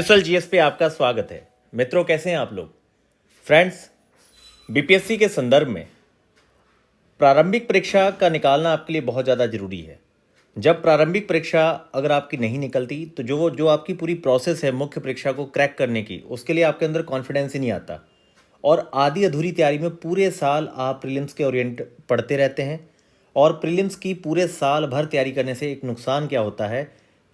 SL GS पे आपका स्वागत है। मित्रों, कैसे हैं आप लोग? फ्रेंड्स, बीपीएससी के संदर्भ में प्रारंभिक परीक्षा का निकालना आपके लिए बहुत ज़्यादा ज़रूरी है। जब प्रारंभिक परीक्षा अगर आपकी नहीं निकलती तो जो आपकी पूरी प्रोसेस है मुख्य परीक्षा को क्रैक करने की, उसके लिए आपके अंदर कॉन्फिडेंस ही नहीं आता और आधी अधूरी तैयारी में पूरे साल आप प्रीलिम्स के ओरिएंट पढ़ते रहते हैं। और प्रीलिम्स की पूरे साल भर तैयारी करने से एक नुकसान क्या होता है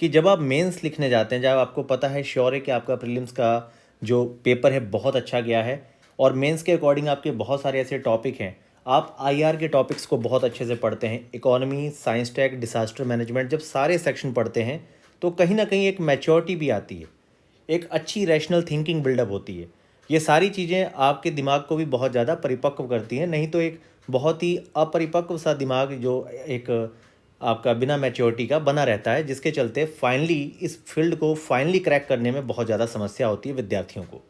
कि जब आप मेंस लिखने जाते हैं, जब आपको पता है, श्योर है कि आपका प्रीलिम्स का जो पेपर है बहुत अच्छा गया है और मेंस के अकॉर्डिंग आपके बहुत सारे ऐसे टॉपिक हैं, आप आईआर के टॉपिक्स को बहुत अच्छे से पढ़ते हैं, economy, science tech, disaster management, जब सारे सेक्शन पढ़ते हैं तो कहीं ना कहीं एक मैच्योरिटी भी आती है, एक अच्छी रैशनल थिंकिंग बिल्डअप होती है। ये सारी चीज़ें आपके दिमाग को भी बहुत ज़्यादा परिपक्व करती हैं, नहीं तो एक बहुत ही अपरिपक्व सा दिमाग जो एक आपका बिना मैच्योरिटी का बना रहता है, जिसके चलते फाइनली इस फील्ड को फाइनली क्रैक करने में बहुत ज़्यादा समस्या होती है विद्यार्थियों को।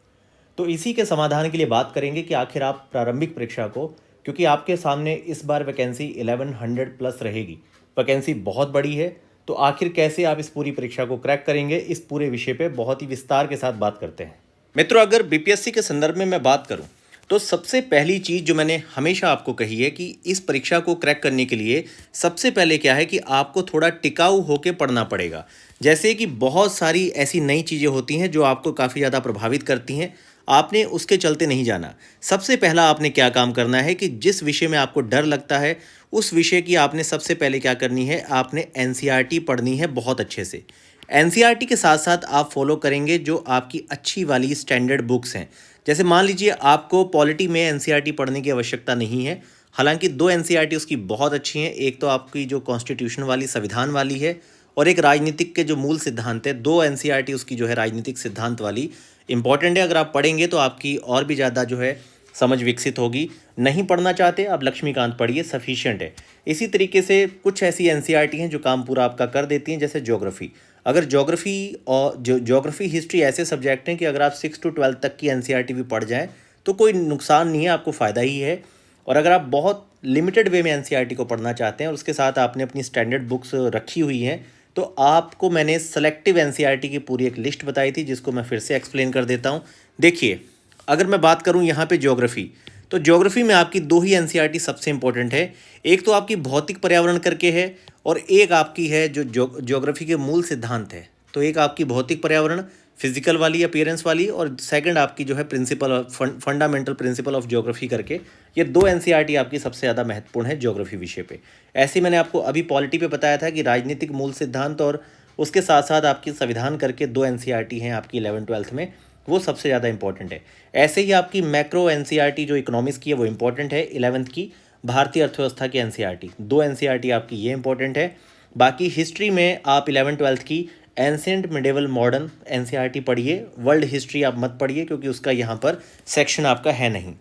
तो इसी के समाधान के लिए बात करेंगे कि आखिर आप प्रारंभिक परीक्षा को, क्योंकि आपके सामने इस बार वैकेंसी 1100 प्लस रहेगी, वैकेंसी बहुत बड़ी है, तो आखिर कैसे आप इस पूरी परीक्षा को क्रैक करेंगे, इस पूरे विषय पे बहुत ही विस्तार के साथ बात करते हैं। मित्रों, अगर बीपीएससी के संदर्भ में मैं बात करूं तो सबसे पहली चीज़ जो मैंने हमेशा आपको कही है कि इस परीक्षा को क्रैक करने के लिए सबसे पहले क्या है कि आपको थोड़ा टिकाऊ होकर पढ़ना पड़ेगा। जैसे कि बहुत सारी ऐसी नई चीज़ें होती हैं जो आपको काफ़ी ज़्यादा प्रभावित करती हैं, आपने उसके चलते नहीं जाना। सबसे पहला आपने क्या काम करना है कि जिस विषय में आपको डर लगता है उस विषय की आपने सबसे पहले क्या करनी है, आपने एनसीईआरटी पढ़नी है बहुत अच्छे से। एनसीईआरटी के साथ साथ आप फॉलो करेंगे जो आपकी अच्छी वाली स्टैंडर्ड बुक्स हैं। जैसे मान लीजिए आपको पॉलिटी में एनसीईआरटी पढ़ने की आवश्यकता नहीं है, हालांकि दो एनसीईआरटी उसकी बहुत अच्छी हैं। एक तो आपकी जो कॉन्स्टिट्यूशन वाली, संविधान वाली है, और एक राजनीतिक के जो मूल सिद्धांत है, दो एनसीईआरटी उसकी जो है राजनीतिक सिद्धांत वाली इंपॉर्टेंट है। अगर आप पढ़ेंगे तो आपकी और भी ज़्यादा जो है समझ विकसित होगी। नहीं पढ़ना चाहते आप लक्ष्मीकांत पढ़िए, सफिशिएंट है। इसी तरीके से कुछ ऐसी एनसीईआरटी हैं जो काम पूरा आपका कर देती हैं, जैसे ज्योग्राफी। अगर ज्योग्राफी और ज्योग्राफी हिस्ट्री ऐसे सब्जेक्ट हैं कि अगर आप 6 to 12 तक की एनसीईआरटी भी पढ़ जाएं तो कोई नुकसान नहीं है, आपको फ़ायदा ही है। और अगर आप बहुत लिमिटेड वे में एनसीईआरटी को पढ़ना चाहते हैं और उसके साथ आपने अपनी स्टैंडर्ड बुक्स रखी हुई हैं, तो आपको मैंने सेलेक्टिव एनसीईआरटी की पूरी एक लिस्ट बताई थी, जिसको मैं फिर से एक्सप्लेन कर देता हूँ। देखिए, अगर मैं बात करूँ यहाँ पे ज्योग्राफी, तो ज्योग्राफी में आपकी दो ही एनसीईआरटी सबसे इंपॉर्टेंट है। एक तो आपकी भौतिक पर्यावरण करके है और एक आपकी है जो ज्योग्राफी के मूल सिद्धांत है। तो एक आपकी भौतिक पर्यावरण, फिजिकल वाली, अपीयरेंस वाली, और सेकंड आपकी जो है principle fundamental principle of geography करके। ये दो एनसीईआरटी आपकी सबसे ज़्यादा महत्वपूर्ण है ज्योग्राफी विषय पे। ऐसे मैंने आपको अभी पॉलिटी पे बताया था कि राजनीतिक मूल सिद्धांत और उसके साथ साथ आपकी संविधान करके दो एनसीईआरटी हैं आपकी 11th-12th में, वो सबसे ज़्यादा इंपॉर्टेंट है। ऐसे ही आपकी मैक्रो एनसीईआरटी जो इकोनॉमिक्स की है वो इंपॉर्टेंट है। 11th की भारतीय अर्थव्यवस्था की एनसीईआरटी, दो एनसीईआरटी आपकी ये इंपॉर्टेंट है। बाकी हिस्ट्री में आप 11th-12th की एंशिएंट, मिडेवल, मॉडर्न एनसीईआरटी पढ़िए। वर्ल्ड हिस्ट्री आप मत पढ़िए क्योंकि उसका यहाँ पर सेक्शन आपका है नहीं।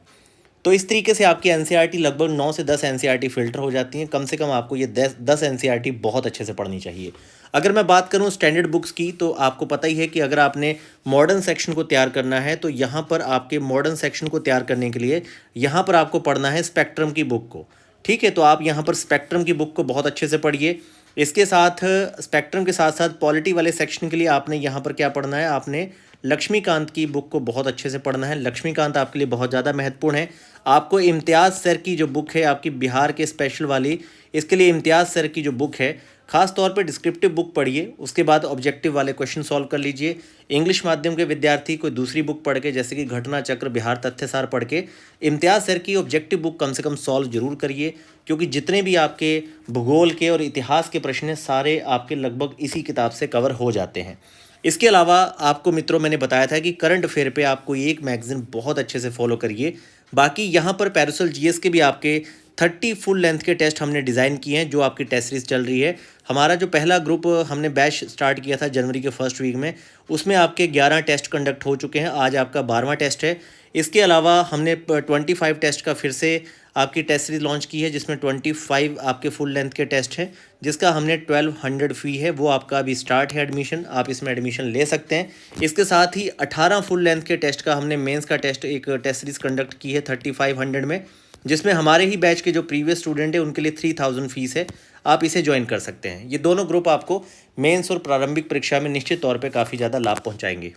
तो इस तरीके से आपकी एनसीईआरटी लगभग 9 से 10 एनसीईआरटी फिल्टर हो जाती हैं। कम से कम आपको ये 10 एनसीईआरटी बहुत अच्छे से पढ़नी चाहिए। अगर मैं बात करूं स्टैंडर्ड बुक्स की, तो आपको पता ही है कि अगर आपने मॉडर्न सेक्शन को तैयार करना है तो यहाँ पर आपके मॉडर्न सेक्शन को तैयार करने के लिए यहाँ पर आपको पढ़ना है स्पेक्ट्रम की बुक को। ठीक है, तो आप यहाँ पर स्पेक्ट्रम की बुक को बहुत अच्छे से पढ़िए। इसके साथ स्पेक्ट्रम के साथ साथ पॉलिटी वाले सेक्शन के लिए आपने यहाँ पर क्या पढ़ना है, आपने लक्ष्मीकांत की बुक को बहुत अच्छे से पढ़ना है। लक्ष्मीकांत आपके लिए बहुत ज़्यादा महत्वपूर्ण है। आपको इम्तियाज़ सर की जो बुक है आपकी बिहार के स्पेशल वाली, इसके लिए इम्तियाज़ सर की जो बुक है, खास तौर पे डिस्क्रिप्टिव बुक पढ़िए। उसके बाद ऑब्जेक्टिव वाले क्वेश्चन सॉल्व कर लीजिए। इंग्लिश माध्यम के विद्यार्थी कोई दूसरी बुक पढ़ के, जैसे कि घटना चक्र, बिहार तथ्यसार पढ़ के इम्तियाज़ सर की ऑब्जेक्टिव बुक कम से कम सॉल्व जरूर करिए, क्योंकि जितने भी आपके भूगोल के और इतिहास के प्रश्न हैं सारे आपके लगभग इसी किताब से कवर हो जाते हैं। इसके अलावा आपको मित्रों मैंने बताया था कि करंट अफेयर पे आपको एक मैगजीन बहुत अच्छे से फॉलो करिए। बाकी यहाँ पर पैरासोल जीएस के भी आपके 30 फुल लेंथ के टेस्ट हमने डिज़ाइन किए हैं, जो आपकी टेस्ट सीरीज चल रही है। हमारा जो पहला ग्रुप हमने बैच स्टार्ट किया था जनवरी के फर्स्ट वीक में, उसमें आपके 11 टेस्ट कंडक्ट हो चुके हैं। आज आपका 12वां टेस्ट है। इसके अलावा हमने 25 टेस्ट का फिर से आपकी टेस्ट सीरीज लॉन्च की है, जिसमें 25 आपके फुल लेंथ के टेस्ट हैं, जिसका हमने 1200 फ़ी है। वो आपका अभी स्टार्ट है एडमिशन, आप इसमें एडमिशन ले सकते हैं। इसके साथ ही 18 फुल लेंथ के टेस्ट का हमने मेंस का टेस्ट एक टेस्ट सीरीज कंडक्ट की है 3500 में, जिसमें हमारे ही बैच के जो प्रीवियस स्टूडेंट है उनके लिए 3000 फीस है। आप इसे ज्वाइन कर सकते हैं। ये दोनों ग्रुप आपको मेंस और प्रारंभिक परीक्षा में निश्चित तौर पे काफ़ी ज़्यादा लाभ पहुंचाएंगे।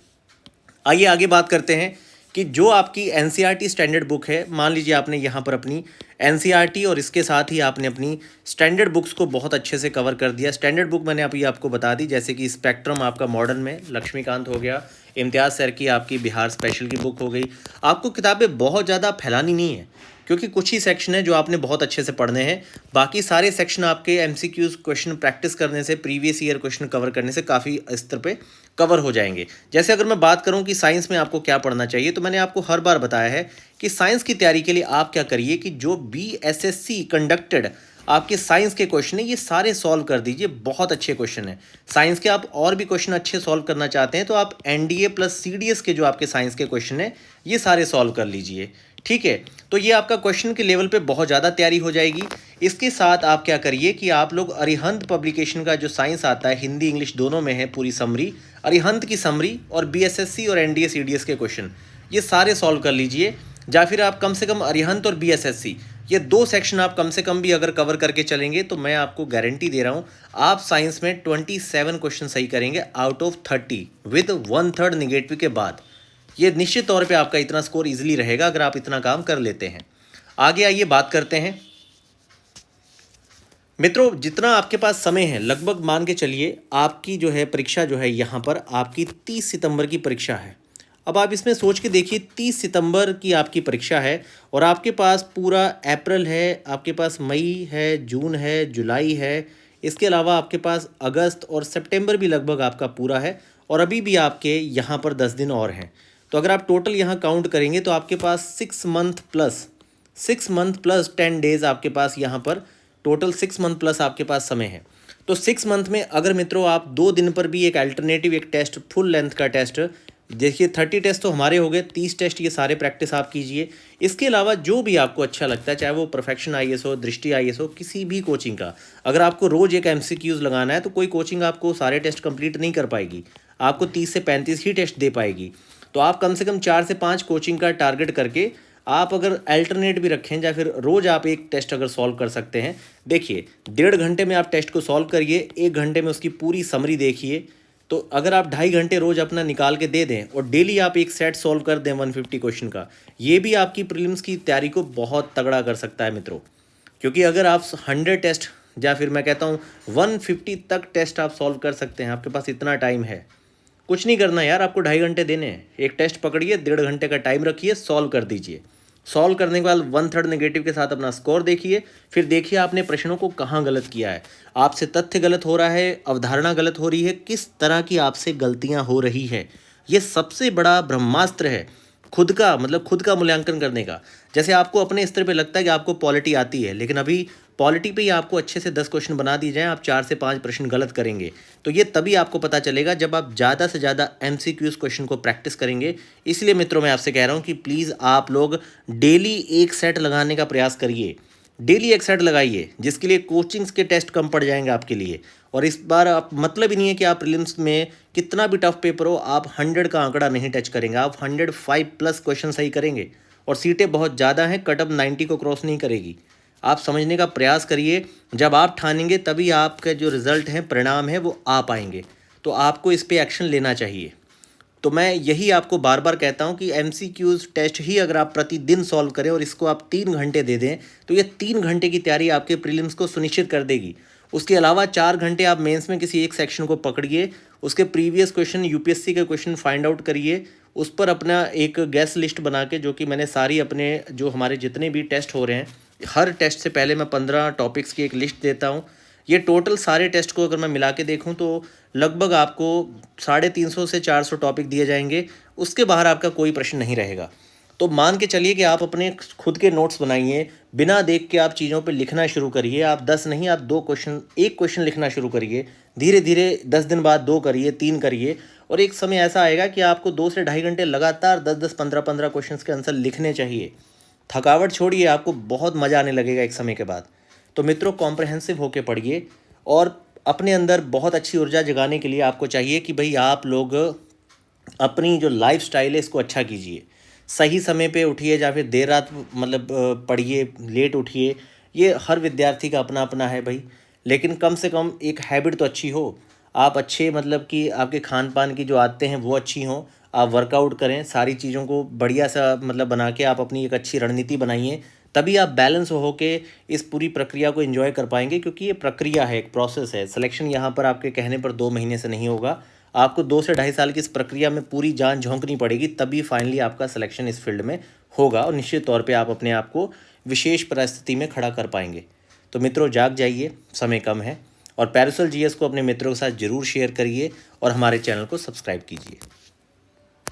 आइए आगे बात करते हैं कि जो आपकी एनसीईआरटी स्टैंडर्ड बुक है, मान लीजिए आपने यहाँ पर अपनी एनसीईआरटी और इसके साथ ही आपने अपनी स्टैंडर्ड बुक्स को बहुत अच्छे से कवर कर दिया। स्टैंडर्ड बुक मैंने अभी आपको बता दी, जैसे कि स्पेक्ट्रम आपका मॉडर्न में लक्ष्मीकांत हो गया, इम्तियाज़ सर की आपकी बिहार स्पेशल की बुक हो गई। आपको किताबें बहुत ज़्यादा फैलानी नहीं है, क्योंकि कुछ ही सेक्शन है जो आपने बहुत अच्छे से पढ़ने हैं। बाकी सारे सेक्शन आपके एमसीक्यूज क्वेश्चन प्रैक्टिस करने से, प्रीवियस ईयर क्वेश्चन कवर करने से काफ़ी स्तर पे कवर हो जाएंगे। जैसे अगर मैं बात करूं कि साइंस में आपको क्या पढ़ना चाहिए, तो मैंने आपको हर बार बताया है कि साइंस की तैयारी के लिए आप क्या करिए कि जो बीएसएससी कंडक्टेड आपके साइंस के क्वेश्चन है, ये सारे सॉल्व कर दीजिए। बहुत अच्छे क्वेश्चन है साइंस के। आप और भी क्वेश्चन अच्छे सॉल्व करना चाहते हैं तो आप एनडीए प्लस सीडीएस के जो आपके साइंस के क्वेश्चन है, ये सारे सॉल्व कर लीजिए। ठीक है, तो ये आपका क्वेश्चन के लेवल पे बहुत ज़्यादा तैयारी हो जाएगी। इसके साथ आप क्या करिए कि आप लोग अरिहंत पब्लिकेशन का जो साइंस आता है, हिंदी इंग्लिश दोनों में है पूरी समरी, अरिहंत की समरी और बीएसएससी और एनडीए सीडीएस के क्वेश्चन ये सारे सॉल्व कर लीजिए। या फिर आप कम से कम अरिहंत और बीएसएससी ये दो सेक्शन आप कम से कम भी अगर कवर करके चलेंगे तो मैं आपको गारंटी दे रहा हूँ आप साइंस में 27 क्वेश्चन सही करेंगे आउट ऑफ 30 विद 1/3 निगेटिव के बाद। ये निश्चित तौर पे आपका इतना स्कोर इजीली रहेगा अगर आप इतना काम कर लेते हैं। आगे आइए बात करते हैं मित्रों, जितना आपके पास समय है, लगभग मान के चलिए आपकी जो है परीक्षा जो है यहाँ पर आपकी 30 सितंबर की परीक्षा है। अब आप इसमें सोच के देखिए 30 सितंबर की आपकी परीक्षा है और आपके पास पूरा अप्रैल है, आपके पास मई है, जून है, जुलाई है, इसके अलावा आपके पास अगस्त और सितंबर भी लगभग आपका पूरा है और अभी भी आपके यहाँ पर 10 दिन और हैं। तो अगर आप टोटल यहाँ काउंट करेंगे तो आपके पास 6 मंथ प्लस 10 डेज़ आपके पास यहाँ पर टोटल 6 मंथ प्लस आपके पास समय है। तो 6 मंथ में अगर मित्रों आप 2 दिन पर भी एक अल्टरनेटिव एक टेस्ट फुल लेंथ का टेस्ट देखिए, 30 टेस्ट तो हमारे हो गए, 30 टेस्ट ये सारे प्रैक्टिस आप कीजिए। इसके अलावा जो भी आपको अच्छा लगता है, चाहे वो परफेक्शन आईएएस हो, दृष्टि आईएएस हो, किसी भी कोचिंग का अगर आपको रोज़ एक एमसीक्यूज लगाना है तो कोई कोचिंग आपको सारे टेस्ट कंप्लीट नहीं कर पाएगी, आपको 30 से 35 ही टेस्ट दे पाएगी। तो आप कम से कम 4 से 5 कोचिंग का टारगेट करके आप अगर अल्टरनेट भी रखें या फिर रोज़ आप एक टेस्ट अगर सॉल्व कर सकते हैं, देखिए 1.5 घंटे में आप टेस्ट को सॉल्व करिए, 1 घंटे में उसकी पूरी समरी देखिए। तो अगर आप 2.5 घंटे रोज़ अपना निकाल के दे दें और डेली आप एक सेट सॉल्व कर दें 150 क्वेश्चन का, ये भी आपकी प्रीलिम्स की तैयारी को बहुत तगड़ा कर सकता है मित्रों। क्योंकि अगर आप 100 टेस्ट या फिर मैं कहता हूँ 150 तक टेस्ट आप सॉल्व कर सकते हैं, आपके पास इतना टाइम है, कुछ नहीं करना यार, आपको 2.5 घंटे देने हैं। एक टेस्ट पकड़िए, 1.5 घंटे का टाइम रखिए, सॉल्व कर दीजिए। सॉल्व करने के बाद 1/3 नेगेटिव के साथ अपना स्कोर देखिए, फिर देखिए आपने प्रश्नों को कहाँ गलत किया है, आपसे तथ्य गलत हो रहा है, अवधारणा गलत हो रही है, किस तरह की आपसे गलतियाँ हो रही है। ये सबसे बड़ा ब्रह्मास्त्र है खुद का, मतलब खुद का मूल्यांकन करने का। जैसे आपको अपने स्तर पे लगता है कि आपको पॉलिटी आती है, लेकिन अभी पॉलिटी पे ही आपको अच्छे से 10 क्वेश्चन बना दिए जाएँ, आप 4 से 5 प्रश्न गलत करेंगे, तो ये तभी आपको पता चलेगा जब आप ज़्यादा से ज़्यादा एमसीक्यूज क्वेश्चन को प्रैक्टिस करेंगे। इसलिए मित्रों मैं आपसे कह रहा हूँ कि प्लीज़ आप लोग डेली एक सेट लगाने का प्रयास करिए, डेली एक सेट लगाइए, जिसके लिए कोचिंग्स के टेस्ट कम पड़ जाएंगे आपके लिए। और इस बार आप मतलब ही नहीं है कि आप प्रीलिम्स में कितना भी टफ पेपर हो आप 100 का आंकड़ा नहीं टच करेंगे, आप 105+ क्वेश्चन सही करेंगे। और सीटें बहुत ज़्यादा हैं, कट ऑफ 90 को क्रॉस नहीं करेगी। आप समझने का प्रयास करिए, जब आप ठानेंगे तभी आपके जो रिज़ल्ट हैं, परिणाम हैं, वो आ पाएंगे। तो आपको इस पर एक्शन लेना चाहिए। तो मैं यही आपको बार बार कहता हूं कि एमसीक्यूज टेस्ट ही अगर आप प्रतिदिन सॉल्व करें और इसको आप 3 घंटे दे दें तो ये 3 घंटे की तैयारी आपके प्रीलिम्स को सुनिश्चित कर देगी। उसके अलावा 4 घंटे आप मेंस में किसी एक सेक्शन को पकड़िए, उसके प्रीवियस क्वेश्चन यूपीएससी के क्वेश्चन फाइंड आउट करिए, उस पर अपना एक गैस लिस्ट बना के, जो कि मैंने सारी अपने जो हमारे जितने भी टेस्ट हो रहे हैं, हर टेस्ट से पहले मैं 15 टॉपिक्स की एक लिस्ट देता हूँ। ये टोटल सारे टेस्ट को अगर मैं मिला के देखूँ तो लगभग आपको 350 से 400 टॉपिक दिए जाएंगे, उसके बाहर आपका कोई प्रश्न नहीं रहेगा। तो मान के चलिए कि आप अपने खुद के नोट्स बनाइए, बिना देख के आप चीज़ों पे लिखना शुरू करिए। आप 10 नहीं, आप 2 क्वेश्चन, 1 क्वेश्चन लिखना शुरू करिए, धीरे धीरे 10 दिन बाद 2 करिए, 3 करिए, और एक समय ऐसा आएगा कि आपको 2 से 2.5 घंटे लगातार 10-10, 15-15 क्वेश्चन के आंसर लिखने चाहिए। थकावट छोड़िए, आपको बहुत मज़ा आने लगेगा एक समय के बाद। तो मित्रों कॉम्प्रहेंसिव होके पढ़िए और अपने अंदर बहुत अच्छी ऊर्जा जगाने के लिए आपको चाहिए कि भाई आप लोग अपनी जो लाइफ स्टाइल है इसको अच्छा कीजिए, सही समय पे उठिए या फिर देर रात मतलब पढ़िए, लेट उठिए, ये हर विद्यार्थी का अपना अपना है भाई, लेकिन कम से कम एक हैबिट तो अच्छी हो। आप अच्छे मतलब कि आपके खान पान की जो आदतें हैं वो अच्छी हों, आप वर्कआउट करें, सारी चीज़ों को बढ़िया सा मतलब बना के आप अपनी एक अच्छी रणनीति बनाइए, तभी आप बैलेंस हो के इस पूरी प्रक्रिया को एंजॉय कर पाएंगे, क्योंकि ये प्रक्रिया है, एक प्रोसेस है। सिलेक्शन यहाँ पर आपके कहने पर 2 महीने से नहीं होगा, आपको 2 से 2.5 साल की इस प्रक्रिया में पूरी जान झोंकनी पड़ेगी, तभी फाइनली आपका सिलेक्शन इस फील्ड में होगा और निश्चित तौर पे आप अपने आप को विशेष परिस्थिति में खड़ा कर पाएंगे। तो मित्रों, जाग जाइए, समय कम है, और पैरासोल जीएस को अपने मित्रों के साथ ज़रूर शेयर करिए और हमारे चैनल को सब्सक्राइब कीजिए।